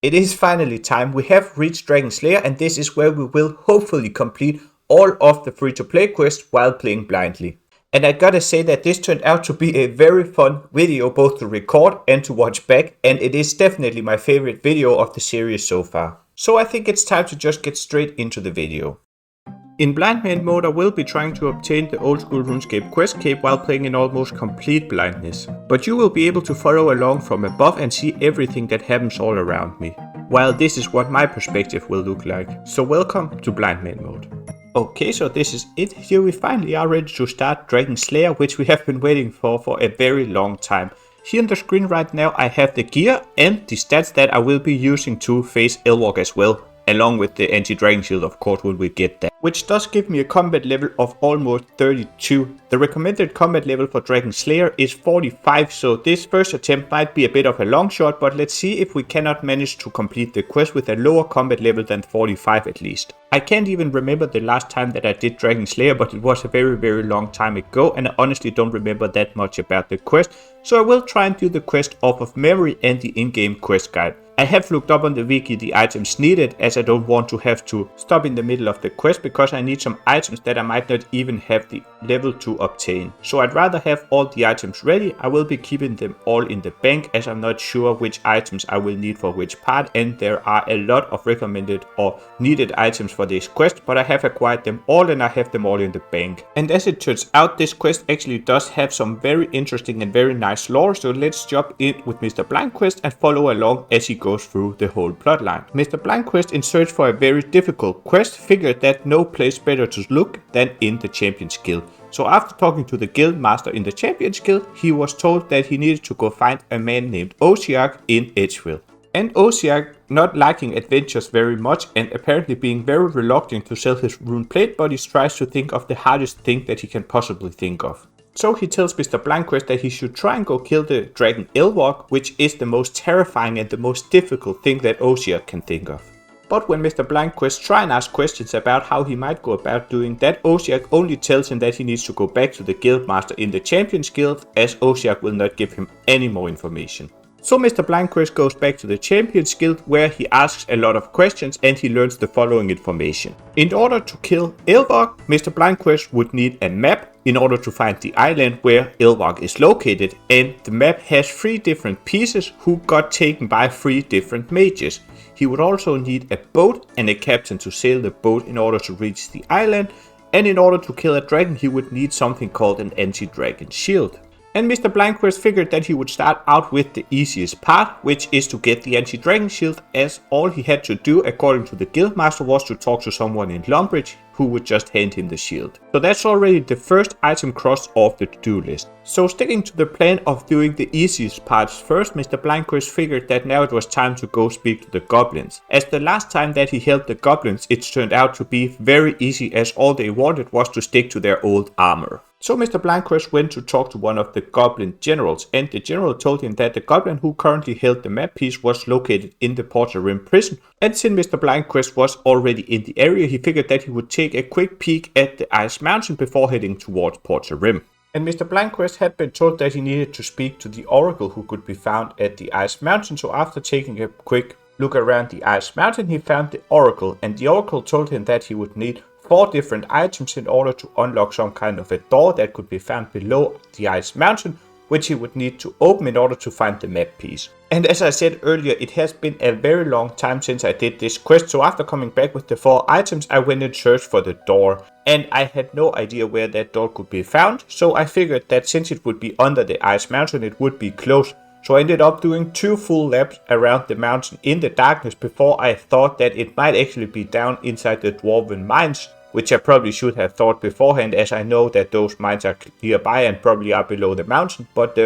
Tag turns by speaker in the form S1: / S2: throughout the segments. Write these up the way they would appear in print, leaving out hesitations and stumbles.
S1: It is finally time. We have reached Dragon Slayer, and this is where we will hopefully complete all of the free-to-play quests while playing blindly. And I gotta say that this turned out to be a very fun video both to record and to watch back, and it is definitely my favorite video of the series so far. So I think it's time to just get straight into the video. In BlindManMode, I will be trying to obtain the Old School Runescape quest cape while playing in almost complete blindness. But you will be able to follow along from above and see everything that happens all around me. While this is what my perspective will look like. So welcome to BlindManMode. Okay, so this is it. Here we finally are ready to start Dragon Slayer, which we have been waiting for a very long time. Here on the screen right now I have the gear and the stats that I will be using to face Elvarg as well. Along with the anti-dragon shield, of course, when we get that. Which does give me a combat level of almost 32. The recommended combat level for Dragon Slayer is 45, so this first attempt might be a bit of a long shot, but let's see if we cannot manage to complete the quest with a lower combat level than 45 at least. I can't even remember the last time that I did Dragon Slayer, but it was a very long time ago, and I honestly don't remember that much about the quest, so I will try and do the quest off of memory and the in-game quest guide. I have looked up on the wiki the items needed, as I don't want to have to stop in the middle of the quest because I need some items that I might not even have the level to obtain. So I'd rather have all the items ready. I will be keeping them all in the bank as I'm not sure which items I will need for which part, and there are a lot of recommended or needed items for this quest, but I have acquired them all and I have them all in the bank. And as it turns out, this quest actually does have some very interesting and very nice lore, so let's jump in with Mr. BlindQuest and follow along as he goes through the whole plotline. Mr. BlindQuest, in search for a very difficult quest, figured that no place better to look than in the Champions Guild. So after talking to the guild master in the Champions Guild, he was told that he needed to go find a man named Obor in Edgeville. And Obor, not liking adventures very much and apparently being very reluctant to sell his rune plate bodies, tries to think of the hardest thing that he can possibly think of. So he tells Mr. BlindQuest that he should try and go kill the dragon Elvarg, which is the most terrifying and the most difficult thing that Obor can think of. But when Mr. BlindQuest tries and asks questions about how he might go about doing that, Obor only tells him that he needs to go back to the guildmaster in the Champions Guild, as Obor will not give him any more information. So Mr. BlindQuest goes back to the Champions Guild, where he asks a lot of questions and he learns the following information. In order to kill Elvarg, Mr. BlindQuest would need a map in order to find the island where Elvarg is located, and the map has 3 different pieces who got taken by 3 different mages. He would also need a boat and a captain to sail the boat in order to reach the island, and in order to kill a dragon he would need something called an anti-dragon shield. And Mr. BlindQuest figured that he would start out with the easiest part, which is to get the anti-dragon shield, as all he had to do according to the guildmaster was to talk to someone in Lumbridge who would just hand him the shield. So that's already the first item crossed off the to-do list. So sticking to the plan of doing the easiest parts first, Mr. BlindQuest figured that now it was time to go speak to the goblins. As the last time that he helped the goblins, it turned out to be very easy, as all they wanted was to stick to their old armor. So Mr. BlindQuest went to talk to one of the goblin generals, and the general told him that the goblin who currently held the map piece was located in the Portal Rim prison, and since Mr. BlindQuest was already in the area, he figured that he would take a quick peek at the Ice Mountain before heading towards Portal Rim. And Mr. BlindQuest had been told that he needed to speak to the Oracle who could be found at the Ice Mountain, so after taking a quick look around the Ice Mountain, he found the Oracle, and the Oracle told him that he would need 4 different items in order to unlock some kind of a door that could be found below the Ice Mountain, which he would need to open in order to find the map piece. And as I said earlier, it has been a very long time since I did this quest, so after coming back with the 4 items, I went and searched for the door. And I had no idea where that door could be found, so I figured that since it would be under the Ice Mountain, it would be close. So I ended up doing 2 full laps around the mountain in the darkness before I thought that it might actually be down inside the Dwarven mines, which I probably should have thought beforehand, as I know that those mines are nearby and probably are below the mountain, but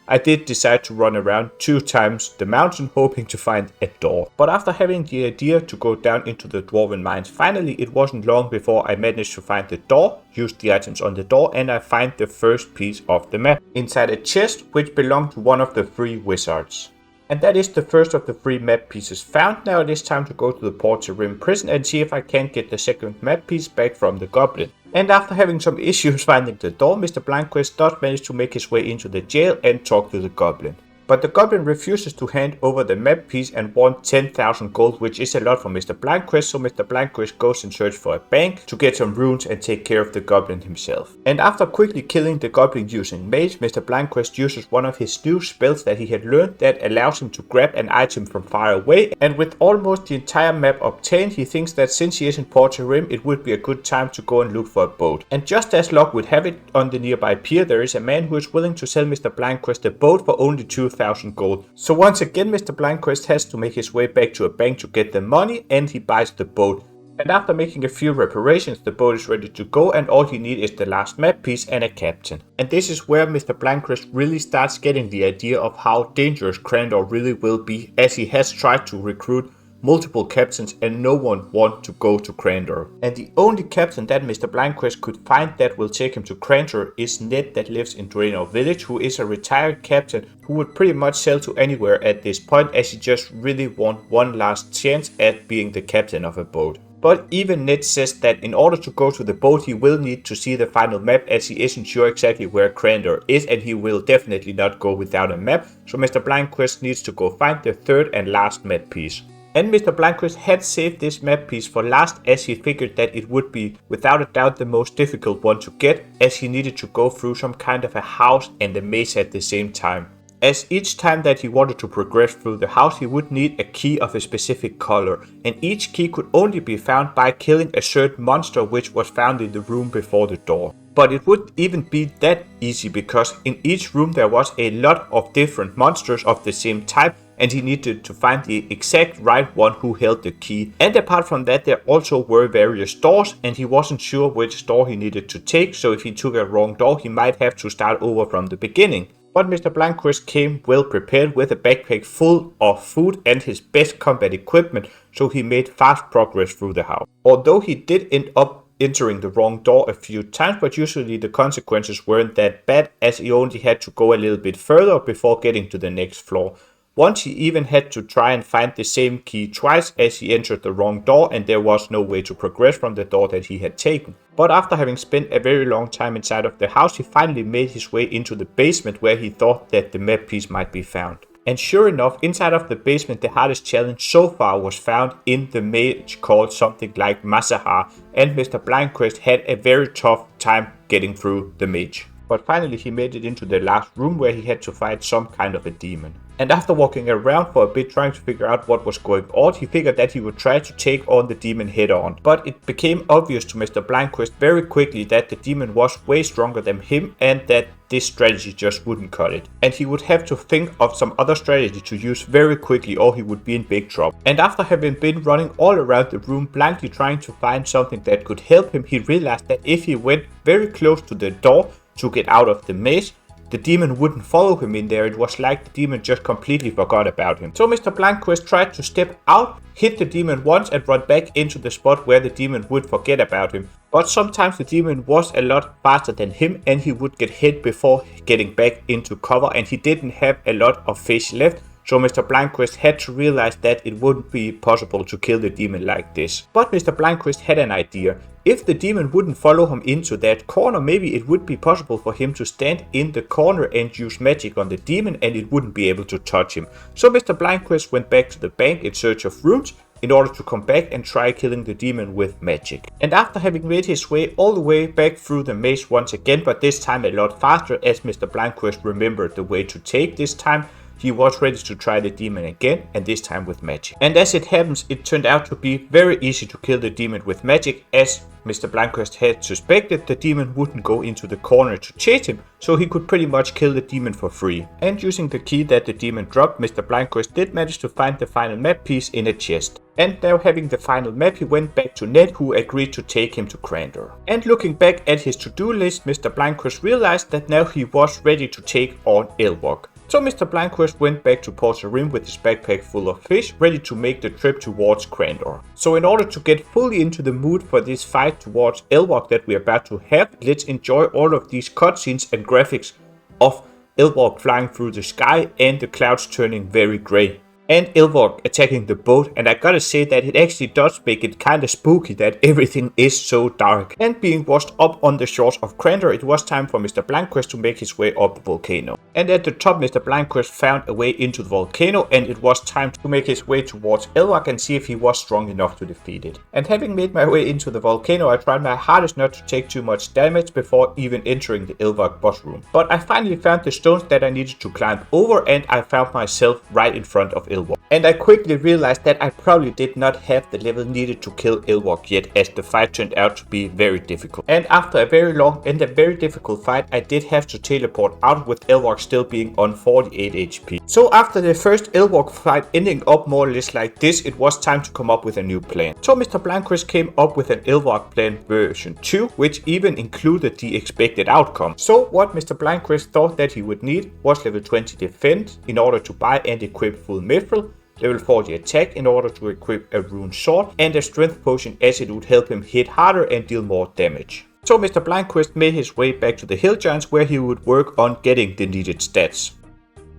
S1: I did decide to run around 2 times the mountain hoping to find a door. But after having the idea to go down into the Dwarven mines, finally it wasn't long before I managed to find the door, used the items on the door, and I find the first piece of the map inside a chest which belonged to one of the 3 wizards. And that is the first of the 3 map pieces found. Now it is time to go to the Portal Rim prison and see if I can get the second map piece back from the goblin. And after having some issues finding the door, Mr. BlindQuest does manage to make his way into the jail and talk to the goblin. But the goblin refuses to hand over the map piece and wants 10,000 gold, which is a lot for Mr. BlindQuest, so Mr. BlindQuest goes in search for a bank to get some runes and take care of the goblin himself. And after quickly killing the goblin using mage, Mr. BlindQuest uses one of his new spells that he had learned that allows him to grab an item from far away, and with almost the entire map obtained, he thinks that since he is in Porter Rim, it would be a good time to go and look for a boat. And just as luck would have it, on the nearby pier there is a man who is willing to sell Mr. BlindQuest a boat for only 2,000 gold. So once again Mr. BlindQuest has to make his way back to a bank to get the money, and he buys the boat. And after making a few reparations, the boat is ready to go, and all you need is the last map piece and a captain. And this is where Mr. BlindQuest really starts getting the idea of how dangerous Crandor really will be, as he has tried to recruit multiple captains and no one wants to go to Crandor. And the only captain that Mr. BlindQuest could find that will take him to Crandor is Ned, that lives in Draenor Village, who is a retired captain who would pretty much sail to anywhere at this point, as he just really wants one last chance at being the captain of a boat. But even Ned says that in order to go to the boat he will need to see the final map, as he isn't sure exactly where Crandor is, and he will definitely not go without a map, so Mr. BlindQuest needs to go find the third and last map piece. And Mr. BlindQuest had saved this map piece for last, as he figured that it would be without a doubt the most difficult one to get, as he needed to go through some kind of a house and a maze at the same time. As each time that he wanted to progress through the house he would need a key of a specific color, and each key could only be found by killing a certain monster which was found in the room before the door. But it wouldn't even be that easy, because in each room there was a lot of different monsters of the same type, and he needed to find the exact right one who held the key. And apart from that there also were various doors, and he wasn't sure which door he needed to take, so if he took a wrong door he might have to start over from the beginning. But Mr. BlindQuest came well prepared with a backpack full of food and his best combat equipment, so he made fast progress through the house. Although he did end up entering the wrong door a few times, but usually the consequences weren't that bad, as he only had to go a little bit further before getting to the next floor. Once he even had to try and find the same key twice, as he entered the wrong door and there was no way to progress from the door that he had taken. But after having spent a very long time inside of the house, he finally made his way into the basement, where he thought that the map piece might be found. And sure enough, inside of the basement the hardest challenge so far was found in the maze called something like Masahar, and Mr. BlindQuest had a very tough time getting through the maze. But finally he made it into the last room, where he had to fight some kind of a demon. And after walking around for a bit trying to figure out what was going on, he figured that he would try to take on the demon head on. But it became obvious to Mr. BlindQuest very quickly that the demon was way stronger than him, and that this strategy just wouldn't cut it. And he would have to think of some other strategy to use very quickly, or he would be in big trouble. And after having been running all around the room blankly trying to find something that could help him, he realized that if he went very close to the door to get out of the maze, the demon wouldn't follow him in there. It was like the demon just completely forgot about him. So Mr. BlindQuest tried to step out, hit the demon once and run back into the spot where the demon would forget about him. But sometimes the demon was a lot faster than him, and he would get hit before getting back into cover, and he didn't have a lot of fish left. So Mr. BlindQuest had to realize that it wouldn't be possible to kill the demon like this. But Mr. BlindQuest had an idea. If the demon wouldn't follow him into that corner, maybe it would be possible for him to stand in the corner and use magic on the demon, and it wouldn't be able to touch him. So Mr. BlindQuest went back to the bank in search of runes, in order to come back and try killing the demon with magic. And after having made his way all the way back through the maze once again, but this time a lot faster, as Mr. BlindQuest remembered the way to take this time, he was ready to try the demon again, and this time with magic. And as it happens, it turned out to be very easy to kill the demon with magic. As Mr. BlindQuest had suspected, the demon wouldn't go into the corner to chase him, so he could pretty much kill the demon for free. And using the key that the demon dropped, Mr. BlindQuest did manage to find the final map piece in a chest. And now having the final map, he went back to Ned, who agreed to take him to Crandor. And looking back at his to-do list, Mr. BlindQuest realized that now he was ready to take on Elvarg. So Mr. BlindQuest went back to Porter Rim with his backpack full of fish, ready to make the trip towards Crandor. So in order to get fully into the mood for this fight towards Elvarg that we're about to have, let's enjoy all of these cutscenes and graphics of Elvarg flying through the sky and the clouds turning very grey. and Elvarg attacking the boat, and I gotta say that it actually does make it kinda spooky that everything is so dark. And being washed up on the shores of Crandor, it was time for Mr. BlindQuest to make his way up the volcano. And at the top, Mr. BlindQuest found a way into the volcano, and it was time to make his way towards Elvarg and see if he was strong enough to defeat it. And having made my way into the volcano, I tried my hardest not to take too much damage before even entering the Elvarg boss room. But I finally found the stones that I needed to climb over, and I found myself right in front of Elvarg. And I quickly realized that I probably did not have the level needed to kill Elvarg yet, as the fight turned out to be very difficult. And after a very long and a very difficult fight, I did have to teleport out with Elvarg still being on 48 HP. So after the first Elvarg fight ending up more or less like this, it was time to come up with a new plan. So Mr. BlindQuest came up with an Elvarg plan version 2, which even included the expected outcome. So what Mr. BlindQuest thought that he would need was level 20 defense in order to buy and equip full mithril, level 40 attack in order to equip a rune sword, and a strength potion as it would help him hit harder and deal more damage. So Mr. BlindQuest made his way back to the hill giants where he would work on getting the needed stats.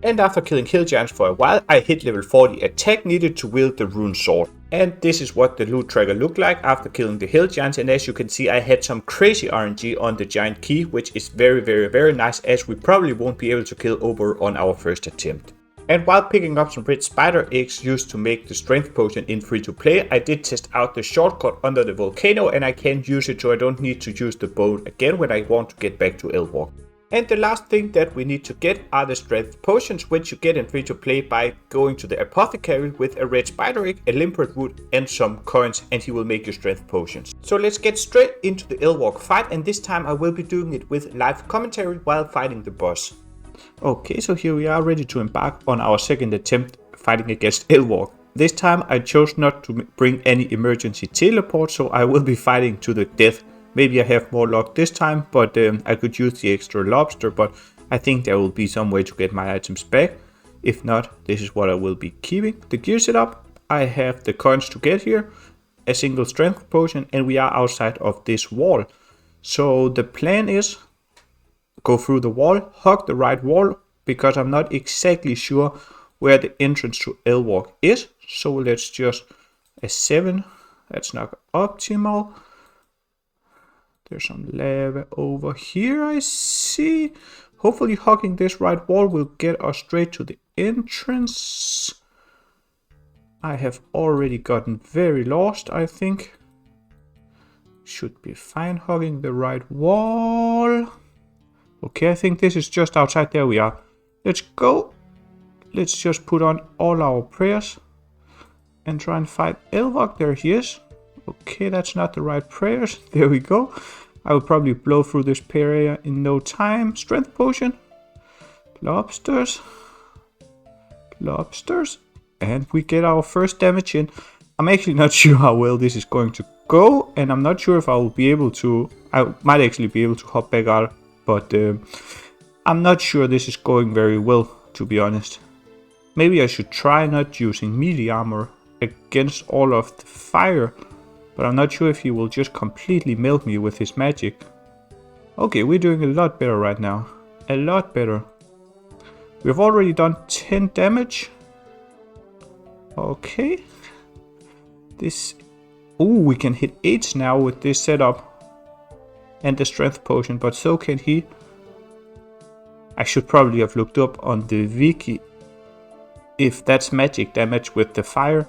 S1: And after killing hill giants for a while, I hit level 40 attack needed to wield the rune sword. And this is what the loot tracker looked like after killing the hill giants, and as you can see I had some crazy RNG on the giant key, which is very nice, as we probably won't be able to kill Obor on our first attempt. And while picking up some red spider eggs used to make the strength potion in free to play, I did test out the shortcut under the volcano, and I can use it so I don't need to use the boat again when I want to get back to Elvarg. And the last thing that we need to get are the strength potions, which you get in free to play by going to the apothecary with a red spider egg, a limpet wood and some coins, and he will make you strength potions. So let's get straight into the Elvarg fight, and this time I will be doing it with live commentary while fighting the boss. Okay, so here we are ready to embark on our second attempt fighting against Elvarg. This time I chose not to bring any emergency teleport, so I will be fighting to the death. Maybe I have more luck this time, but I could use the extra lobster, but I think there will be some way to get my items back. If not, this is what I will be keeping. The gear setup, I have the coins to get here, a single strength potion, and we are outside of this wall. So the plan is go through the wall, hug the right wall, because I'm not exactly sure where the entrance to Elvarg is. So let's just a 7, that's not optimal. There's some lava over here, I see. Hopefully hugging this right wall will get us straight to the entrance. I have already gotten very lost, I think. Should be fine hugging the right wall. Okay, I think this is just outside. There we are. Let's go. Let's just put on all our prayers and try and fight Elvarg. There he is. Okay, that's not the right prayers. There we go. I will probably blow through this area in no time. Strength potion. Lobsters. Lobsters. And we get our first damage in. I'm actually not sure how well this is going to go. And I'm not sure if I will be able to. I might actually be able to hop back out. But I'm not sure this is going very well, to be honest. Maybe I should try not using melee armor against all of the fire. But I'm not sure if he will just completely melt me with his magic. Okay, we're doing a lot better right now. A lot better. We've already done 10 damage. Okay. This... Ooh, we can hit 8 now with this setup. And the strength potion, but so can he. I should probably have looked up on the wiki if that's magic damage with the fire.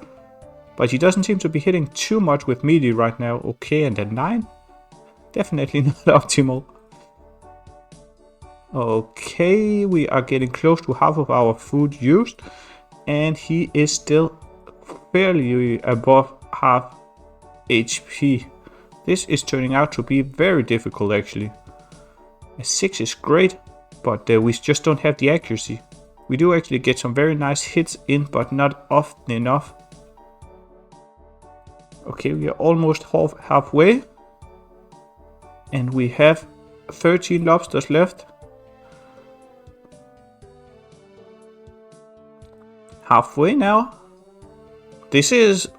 S1: But he doesn't seem to be hitting too much with melee right now. Okay, and then 9. Definitely not optimal. Okay, we are getting close to half of our food used. And he is still fairly above half HP. This is turning out to be very difficult actually. A 6 is great, but we just don't have the accuracy. We do actually get some very nice hits in, but not often enough. Okay, we are almost halfway. And we have 13 lobsters left. Halfway now. This is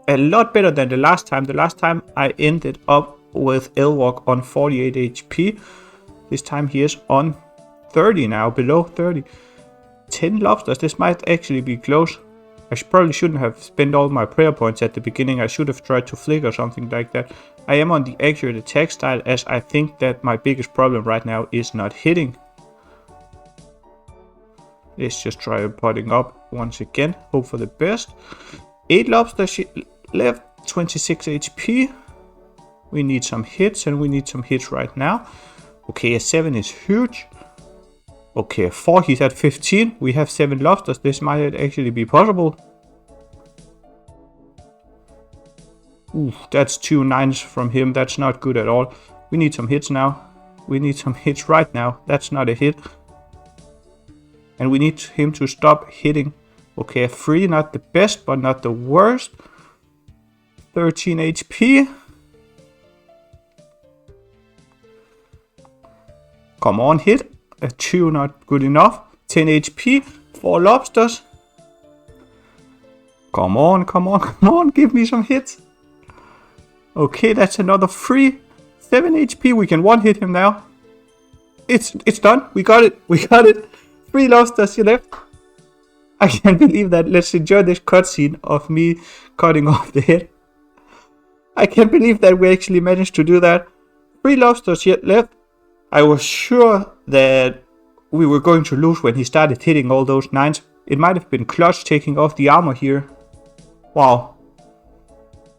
S1: a lot better than the last time. The last time I ended up with Elvarg on 48 HP. This time he is on 30 now, below 30. 10 lobsters, this might actually be close. probably shouldn't have spent all my prayer points at the beginning. I should have tried to flick or something like that. I am on the accurate attack style, as I think that my biggest problem right now is not hitting. Let's just try potting up once again. Hope for the best. 8 lobsters left, 26 HP. We need some hits, and we need some hits right now. Okay, a 7 is huge. Okay, a 4, he's at 15. We have 7 lobsters. This might actually be possible. Ooh, that's 2 9s from him. That's not good at all. We need some hits now. We need some hits right now. That's not a hit. And we need him to stop hitting. Okay, a 3, not the best, but not the worst. 13 HP. Come on, hit. A 2, not good enough. 10 HP. 4 lobsters. Come on, come on, come on. Give me some hits. Okay, that's another 3. 7 HP. We can one hit him now. It's done. We got it. We got it. 3 lobsters left. I can't believe that. Let's enjoy this cutscene of me cutting off the head. I can't believe that we actually managed to do that. 3 lobsters yet left. I was sure that we were going to lose when he started hitting all those 9s. It might have been Clutch taking off the armor here. Wow.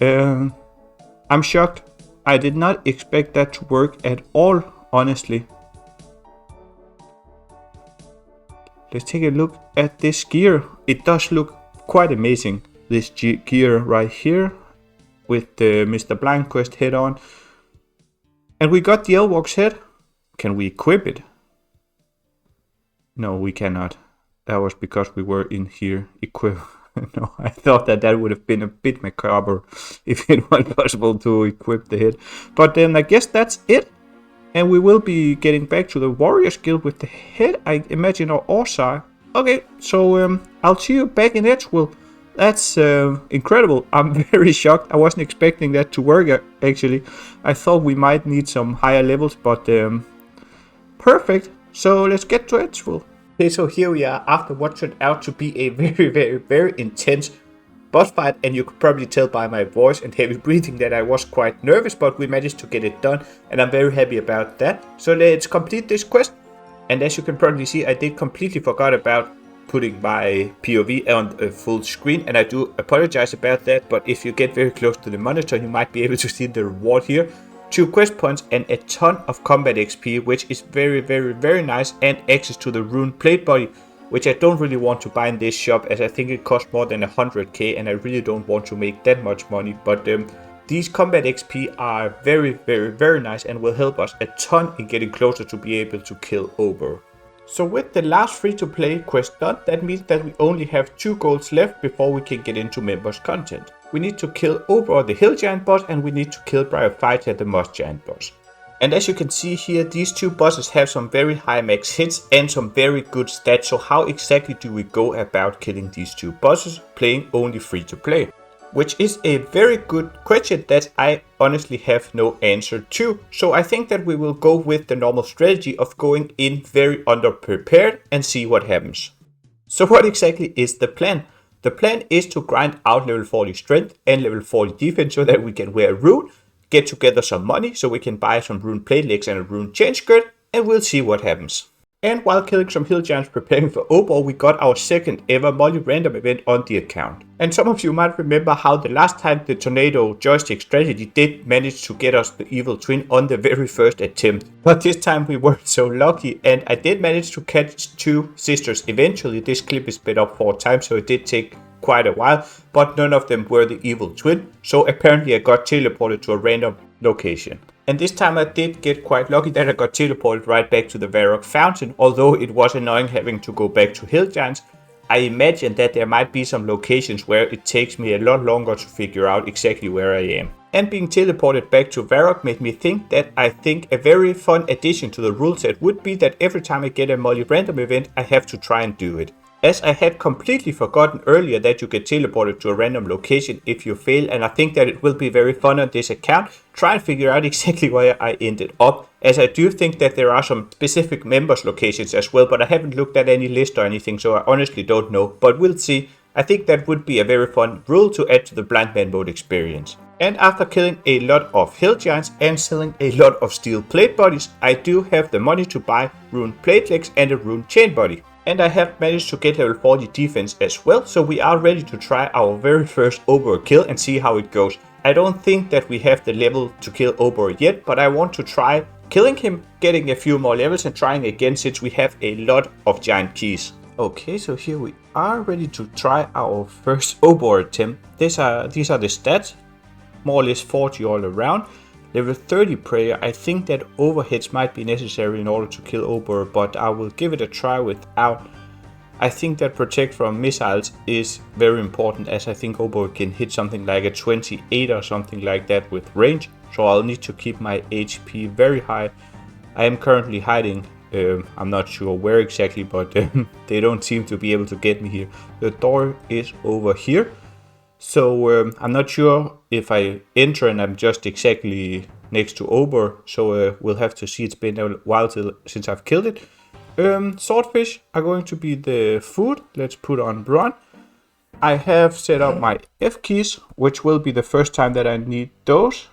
S1: I'm shocked. I did not expect that to work at all, honestly. Let's take a look at this gear. It does look quite amazing. This gear right here with the Mr. Blind Quest head on. And we got the Elvarg's head. Can we equip it? No, we cannot. That was because we were in here. Equip. No, I thought that would have been a bit macabre if it was possible to equip the head. But then I guess that's it. And we will be getting back to the warrior skill with the head, I imagine, or Orsar. Okay, so I'll see you back in Edgewood. That's incredible. I'm very shocked. I wasn't expecting that to work, actually. I thought we might need some higher levels, but perfect. So let's get to Edgewood. Okay, so here we are after what turned out to be a very intense boss fight, and you could probably tell by my voice and heavy breathing that I was quite nervous, but we managed to get it done, and I'm very happy about that. So let's complete this quest. And as you can probably see, I did completely forgot about putting my POV on a full screen, and I do apologize about that, but if you get very close to the monitor, you might be able to see the reward here. 2 quest points and a ton of combat XP, which is very nice, and access to the rune plate body, which I don't really want to buy in this shop, as I think it costs more than 100k, and I really don't want to make that much money. But these combat XP are very nice and will help us a ton in getting closer to be able to kill Obor. So with the last free-to-play quest done, that means that we only have 2 goals left before we can get into members content. We need to kill Obor the Hill Giant boss, and we need to kill Bryophyta the Moss Giant boss. And as you can see here, these 2 bosses have some very high max hits and some very good stats. So how exactly do we go about killing these 2 bosses playing only free-to-play? Which is a very good question that I honestly have no answer to. So I think that we will go with the normal strategy of going in very underprepared and see what happens. So what exactly is the plan? The plan is to grind out level 40 strength and level 40 defense so that we can wear a rune, get together some money so we can buy some rune plate legs and a rune chain skirt, and we'll see what happens. And while killing some hill giants preparing for Obor, we got our second ever multi-random event on the account. And some of you might remember how the last time the tornado joystick strategy did manage to get us the evil twin on the very first attempt. But this time we weren't so lucky, and I did manage to catch 2 sisters eventually. This clip is sped up 4 times, so it did take quite a while, but none of them were the evil twin, so apparently I got teleported to a random location. And this time I did get quite lucky that I got teleported right back to the Varrock fountain, although it was annoying having to go back to Hill Giants. I imagine that there might be some locations where it takes me a lot longer to figure out exactly where I am. And being teleported back to Varrock made me think that I think a very fun addition to the rule set would be that every time I get a multi-random event, I have to try and do it. As I had completely forgotten earlier that you get teleported to a random location if you fail, and I think that it will be very fun on this account, try and figure out exactly where I ended up, as I do think that there are some specific members locations as well, but I haven't looked at any list or anything, so I honestly don't know, but we'll see. I think that would be a very fun rule to add to the BlindManMode experience. And after killing a lot of hill giants and selling a lot of steel plate bodies, I do have the money to buy rune plate legs and a rune chain body. And I have managed to get level 40 defense as well, so we are ready to try our very first Obor kill and see how it goes. I don't think that we have the level to kill Obor yet, but I want to try killing him, getting a few more levels and trying again since we have a lot of giant keys. Okay, so here we are ready to try our first Obor attempt. These are the stats, more or less 40 all around. Level 30 prayer, I think that overheads might be necessary in order to kill Obor, but I will give it a try without. I think that protect from missiles is very important, as I think Obor can hit something like a 28 or something like that with range, so I'll need to keep my HP very high. I am currently hiding, I'm not sure where exactly, but they don't seem to be able to get me here. The door is over here. So I'm not sure if I enter and I'm just exactly next to Obor, so we'll have to see. It's been a while since I've killed it. Swordfish are going to be the food. Let's put on run. I have set up my F keys, which will be the first time that I need those,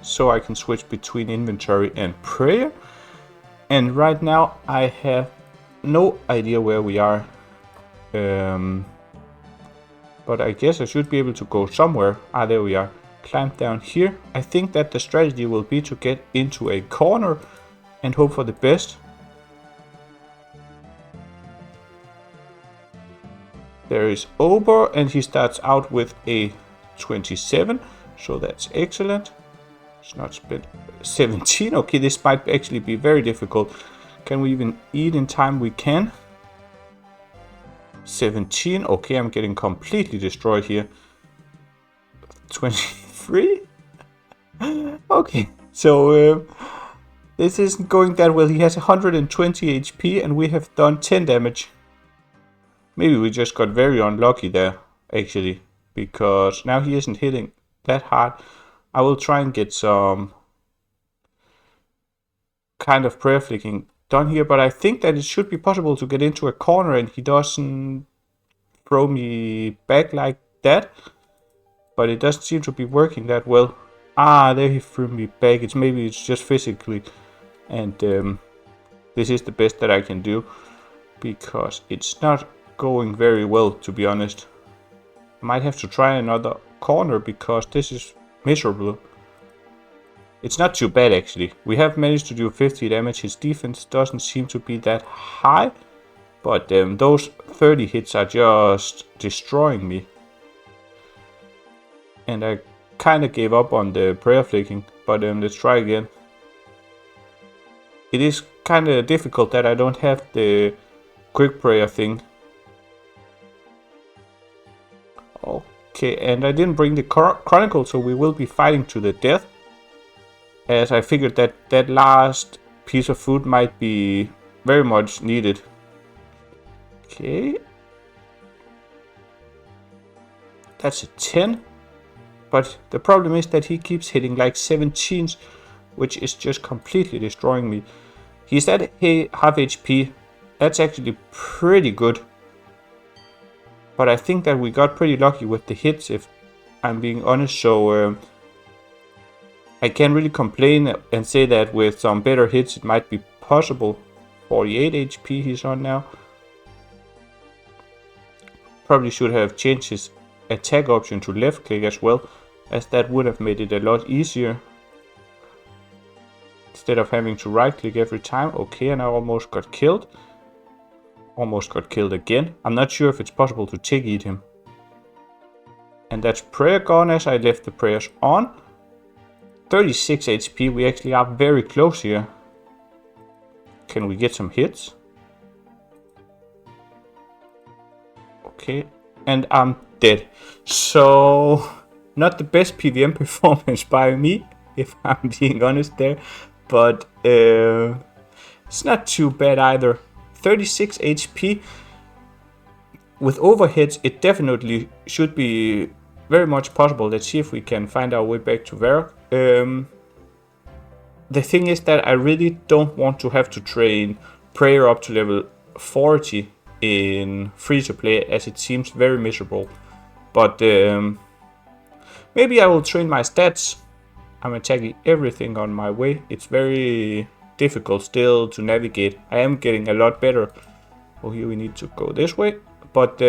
S1: so I can switch between inventory and prayer. And right now I have no idea where we are. But I guess I should be able to go somewhere. Ah, there we are. Climb down here. I think that the strategy will be to get into a corner and hope for the best. There is Obor, and he starts out with a 27, so that's excellent. It's not split. 17. Okay, this might actually be very difficult. Can we even eat in time? We can. 17. Okay, I'm getting completely destroyed here. 23. Okay, so this isn't going that well. He has 120 HP and we have done 10 damage. Maybe we just got very unlucky there, actually, because now he isn't hitting that hard. I will try and get some kind of prayer flicking done here, but I think that it should be possible to get into a corner and he doesn't throw me back like that. But it doesn't seem to be working that well. Ah, there he threw me back. Maybe it's just physically. And this is the best that I can do, because it's not going very well, to be honest. I might have to try another corner because this is miserable. It's not too bad, actually. We have managed to do 50 damage. His defense doesn't seem to be that high, but those 30 hits are just destroying me. And I kind of gave up on the prayer flicking, but let's try again. It is kind of difficult that I don't have the quick prayer thing. Okay, and I didn't bring the chronicle, so we will be fighting to the death, as I figured that that last piece of food might be very much needed. Okay. That's a 10. But the problem is that he keeps hitting like 17s, which is just completely destroying me. He's at half HP. That's actually pretty good. But I think that we got pretty lucky with the hits, if I'm being honest. So I can't really complain and say that with some better hits it might be possible. 48 HP he's on now. Probably should have changed his attack option to left click as well, as that would have made it a lot easier instead of having to right click every time. Okay, and I almost got killed. Almost got killed again. I'm not sure if it's possible to tick eat him. And that's prayer gone, as I left the prayers on. 36 HP. We actually are very close here. Can we get some hits? Okay, and I'm dead. So not the best PvM performance by me, if I'm being honest there, but it's not too bad either. 36 HP. With overheads it definitely should be very much possible. Let's see if we can find our way back to Varrock. The thing is that I really don't want to have to train prayer up to level 40 in free to play, as it seems very miserable. But maybe I will train my stats. I'm attacking everything on my way. It's very difficult still to navigate. I am getting a lot better. Oh, here we need to go this way. But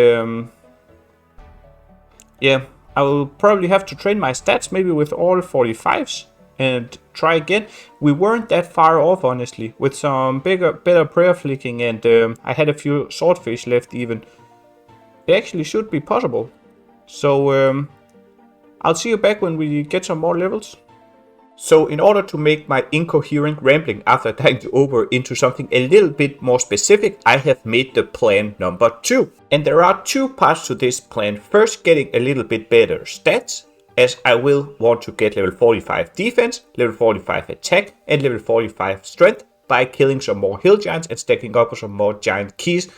S1: yeah, I will probably have to train my stats maybe with all 45s and try again. We weren't that far off, honestly, with some better prayer flicking, and I had a few swordfish left even. It actually should be possible. So I'll see you back when we get some more levels. So in order to make my incoherent rambling after dying to Obor into something a little bit more specific, I have made the plan number 2. And there are 2 parts to this plan. First, getting a little bit better stats, as I will want to get level 45 defense, level 45 attack, and level 45 strength by killing some more hill giants and stacking up some more giant keys,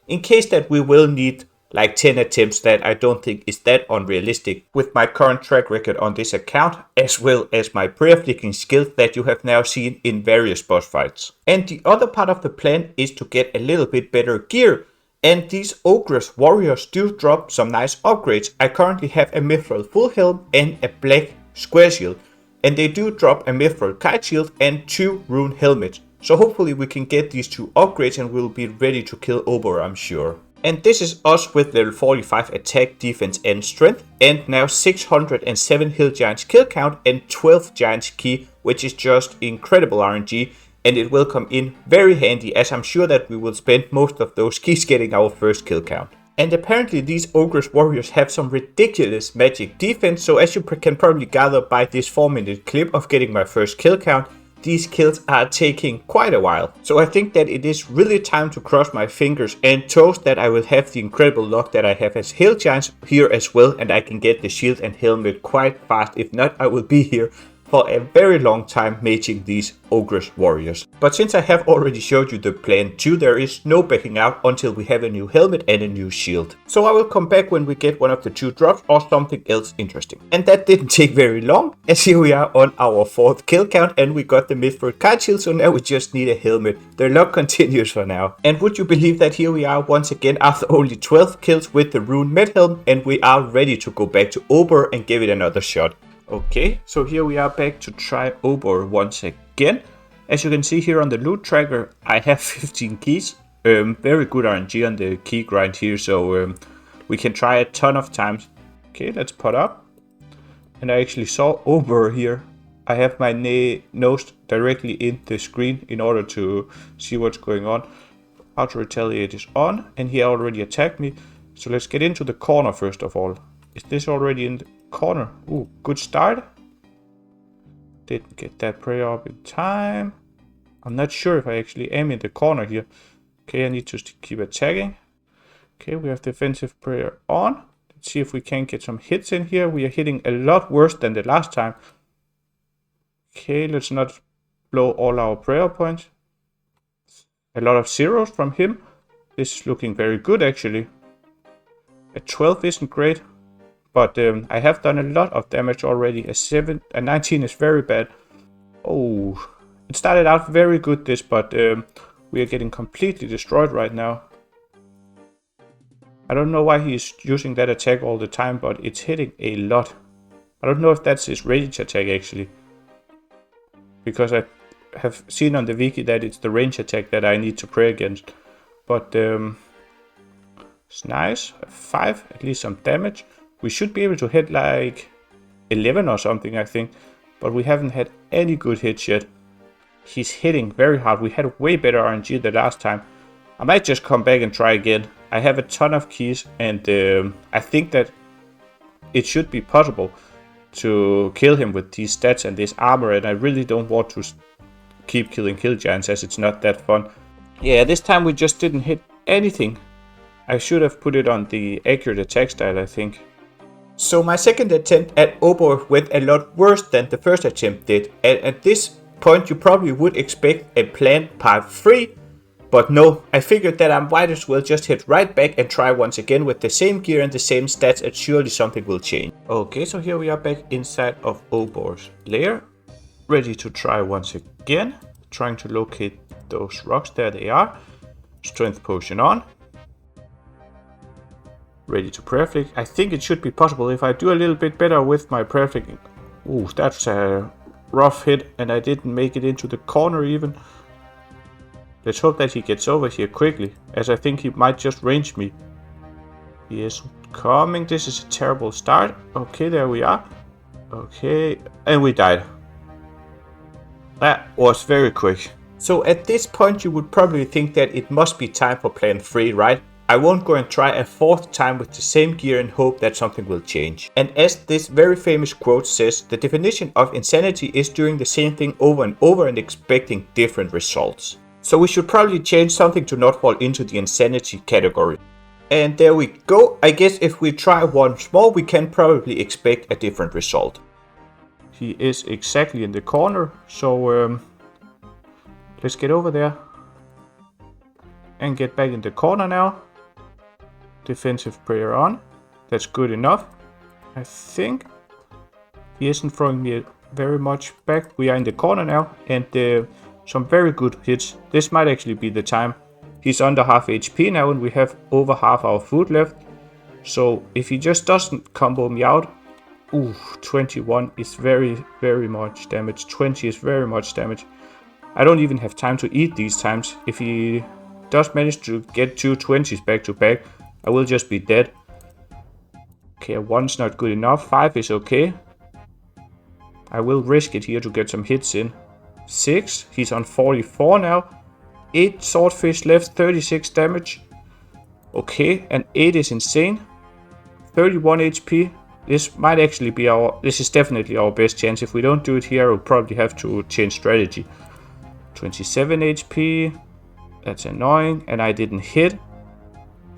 S1: in case that we will need like 10 attempts that I don't think is that unrealistic with my current track record on this account, as well as my prayer flicking skills that you have now seen in various boss fights. And the other part of the plan is to get a little bit better gear, and these Ogress warriors do drop some nice upgrades. I currently have a mithril full helm and a black square shield, and they do drop a mithril kite shield and 2 rune helmets. So hopefully we can get these 2 upgrades and we'll be ready to kill Obor, I'm sure. And this is us with level 45 attack, defense and strength, and now 607 hill giants kill count and 12 giants key, which is just incredible RNG, and it will come in very handy, as I'm sure that we will spend most of those keys getting our first kill count. And apparently these Ogress warriors have some ridiculous magic defense, so as you can probably gather by this 4-minute clip of getting my first kill count, these kills are taking quite a while. So I think that it is really time to cross my fingers and toes that I will have the incredible luck that I have as hill giants here as well, and I can get the shield and helmet quite fast. If not, I will be here for a very long time making these Ogress warriors. But since I have already showed you the plan 2, there is no backing out until we have a new helmet and a new shield. So I will come back when we get one of the 2 drops or something else interesting. And that didn't take very long, as here we are on our 4th kill count and we got the mithril kite shield, so now we just need a helmet. The luck continues for now. And would you believe that here we are once again after only 12 kills with the rune med helm, and we are ready to go back to Obor and give it another shot. Okay, so here we are back to try Obor once again. As you can see here on the loot tracker, I have 15 keys. Very good RNG on the key grind here, so we can try a ton of times. Okay, let's put up. And I actually saw Obor here. I have my nose directly in the screen in order to see what's going on. How to retaliate is on, and he already attacked me. So let's get into the corner first of all. Is this already in the corner? Ooh, good start. Didn't get that prayer up in time. I'm not sure if I actually am in the corner here. Okay, I need to keep attacking. Okay, we have defensive prayer on. Let's see if we can get some hits in here. We are hitting a lot worse than the last time. Okay, let's not blow all our prayer points. A lot of zeros from him. This is looking very good actually. A 12 isn't great. But I have done a lot of damage already. A 19 is very bad. Oh, it started out very good this, but we are getting completely destroyed right now. I don't know why he's using that attack all the time, but it's hitting a lot. I don't know if that's his range attack actually. Because I have seen on the wiki that it's the range attack that I need to pray against. But it's nice. 5, at least some damage. We should be able to hit like 11 or something, I think. But we haven't had any good hits yet. He's hitting very hard. We had way better RNG the last time. I might just come back and try again. I have a ton of keys, and I think that it should be possible to kill him with these stats and this armor. And I really don't want to keep killing hill giants, as it's not that fun. Yeah, this time we just didn't hit anything. I should have put it on the accurate attack style, I think. So my second attempt at Obor went a lot worse than the first attempt did, and at this point you probably would expect a planned part 3, but no, I figured that I might as well just hit right back and try once again with the same gear and the same stats, and surely something will change. Okay, so here we are back inside of Obor's lair, ready to try once again, trying to locate those rocks. There they are. Strength potion on. Ready to prayer flick. I think it should be possible if I do a little bit better with my prayer flicking. Ooh, that's a rough hit, and I didn't make it into the corner even. Let's hope that he gets over here quickly, as I think he might just range me. He is coming. This is a terrible start. Okay, there we are. Okay, and we died. That was very quick. So at this point you would probably think that it must be time for plan 3, right? I won't go and try a 4th time with the same gear and hope that something will change. And as this very famous quote says, the definition of insanity is doing the same thing over and over and expecting different results. So we should probably change something to not fall into the insanity category. And there we go. I guess if we try once more, we can probably expect a different result. He is exactly in the corner, so let's get over there and get back in the corner now. Defensive prayer on. That's good enough. I think he isn't throwing me very much back. We are in the corner now, and some very good hits. This might actually be the time. He's under half HP now, and we have over half our food left. So if he just doesn't combo me out, ooh, 21 is very, very much damage. 20 is very much damage. I don't even have time to eat these times. If he does manage to get 2 20s back to back, I will just be dead. Okay, a 1's not good enough. 5 is okay. I will risk it here to get some hits in. 6, he's on 44 now. 8 swordfish left, 36 damage. Okay, and 8 is insane. 31 HP. This might actually be this is definitely our best chance. If we don't do it here, we'll probably have to change strategy. 27 HP. That's annoying, and I didn't hit.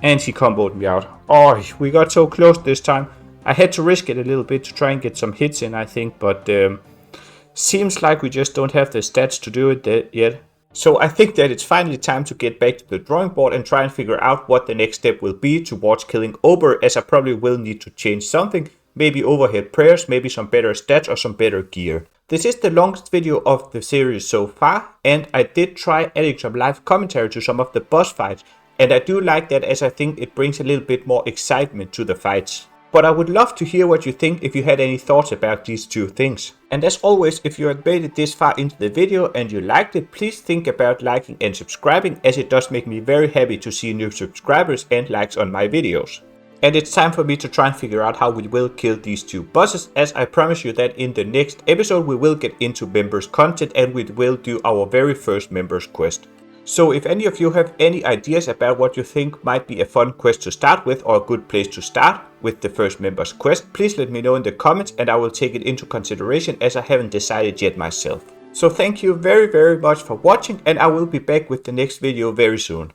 S1: And he comboed me out. Oh, we got so close this time. I had to risk it a little bit to try and get some hits in, I think. But seems like we just don't have the stats to do it yet. So I think that it's finally time to get back to the drawing board and try and figure out what the next step will be towards killing Obor, as I probably will need to change something. Maybe overhead prayers, maybe some better stats or some better gear. This is the longest video of the series so far, and I did try adding some live commentary to some of the boss fights. And I do like that, as I think it brings a little bit more excitement to the fights. But I would love to hear what you think if you had any thoughts about these two things. And as always, if you have made it this far into the video and you liked it, please think about liking and subscribing, as it does make me very happy to see new subscribers and likes on my videos. And it's time for me to try and figure out how we will kill these two bosses, as I promise you that in the next episode we will get into members content and we will do our very first members quest. So if any of you have any ideas about what you think might be a fun quest to start with, or a good place to start with the first members quest, please let me know in the comments and I will take it into consideration, as I haven't decided yet myself. So thank you very much for watching, and I will be back with the next video very soon.